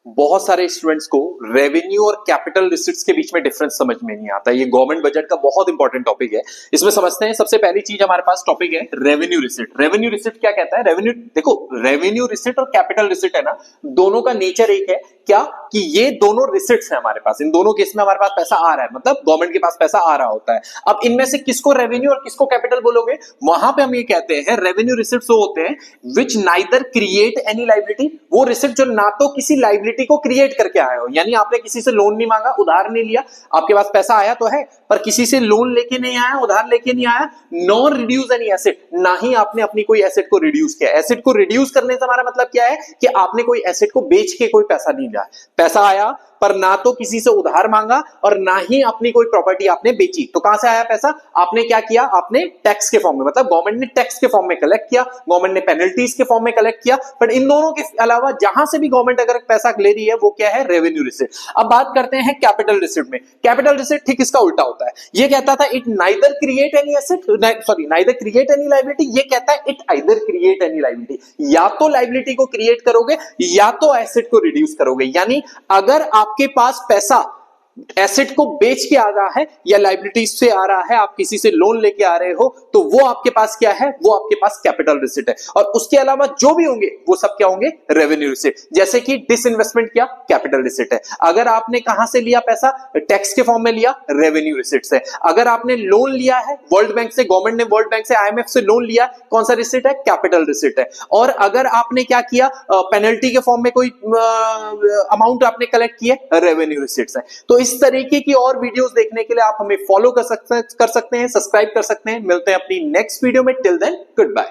बहुत सारे स्टूडेंट्स को रेवेन्यू और कैपिटल रिसिट्स के बीच में डिफरेंस समझ में नहीं आता। ये गवर्नमेंट बजट का बहुत इंपॉर्टेंट टॉपिक है। इसमें समझते हैं, सबसे पहली चीज हमारे पास टॉपिक है रेवेन्यू रिसिट। रेवेन्यू रिसिट क्या कहता है? रेवेन्यू, देखो, रेवेन्यू रिसिट और कैपिटल रिसिट है ना, दोनों का नेचर एक है। क्या कि ये दोनों रिसिट्स हैं हमारे पास, इन दोनों केस में हमारे पास पैसा आ रहा है, मतलब गवर्नमेंट के पास पैसा आ रहा होता है। अब इनमें से किसको रेवेन्यू और किसको कैपिटल बोलोगे? वहां पे हम ये कहते हैं रेवेन्यू रिसिट्स वो होते हैं विच नाइदर क्रिएट एनी लाइबिलिटी, वो रिसिट जो ना तो किसी लाइबिलिटी को क्रिएट करके आए हो, यानी आपने किसी से लोन नहीं मांगा, उधार नहीं लिया, आपके पास पैसा आया तो है पर किसी से लोन लेके नहीं आया, उधार लेके नहीं आया। नॉन रिड्यूस एनी एसेट, ना ही आपने अपनी कोई एसेट को रिड्यूस किया। एसेट को रिड्यूस करने से हमारा मतलब क्या है कि आपने कोई एसेट को बेच के कोई पैसा नहीं लिया, पैसा आया पर ना तो किसी से उधार मांगा और ना ही अपनी कोई प्रॉपर्टी आपने बेची। तो कहां से आया पैसा? आपने क्या किया? आपने टैक्स के फॉर्म में, मतलब गवर्नमेंट ने टैक्स के फॉर्म में कलेक्ट किया, गवर्नमेंट ने पेनल्टीज के फॉर्म में कलेक्ट किया। बट इन दोनों के अलावा जहां से भी गवर्नमेंट अगर पैसा ले रही है वो क्या है? Revenue receipt. अब बात करते हैं कैपिटल रिसिट में। कैपिटल रिसिट ठीक इसका उल्टा होता है। ये कहता था it neither create any asset, sorry neither create any liability, ये कहता है it either create any liability, या तो लायबिलिटी को क्रिएट करोगे या तो एसेट को रिड्यूस करोगे। यानी अगर आपके पास पैसा एसेट को बेच के आ रहा है या लायबिलिटीज से आ रहा है, आप किसी से लोन लेके आ रहे हो, तो वो आपके पास क्या है? वो आपके पास कैपिटल रिसिट है। और उसके अलावा जो भी होंगे वो सब क्या होंगे? Revenue receipt. जैसे कि डिसइन्वेस्टमेंट क्या? कैपिटल रिसिट है। अगर आपने कहां से लिया पैसा? टैक्स के फॉर्म में लिया, रेवेन्यू रिसिट्स है। अगर आपने लोन लिया है वर्ल्ड बैंक से, गवर्नमेंट ने वर्ल्ड बैंक से, IMF से लोन लिया, कौन सा रिसिट है? कैपिटल रिसिट है। और अगर आपने क्या किया, पेनल्टी के फॉर्म में कोई अमाउंट आपने कलेक्ट किया, रेवेन्यू रिसिट्स है। तो इस तरीके की और वीडियोस देखने के लिए आप हमें फॉलो कर सकते हैं, सब्सक्राइब कर सकते हैं। मिलते हैं अपनी नेक्स्ट वीडियो में। Till then, good bye.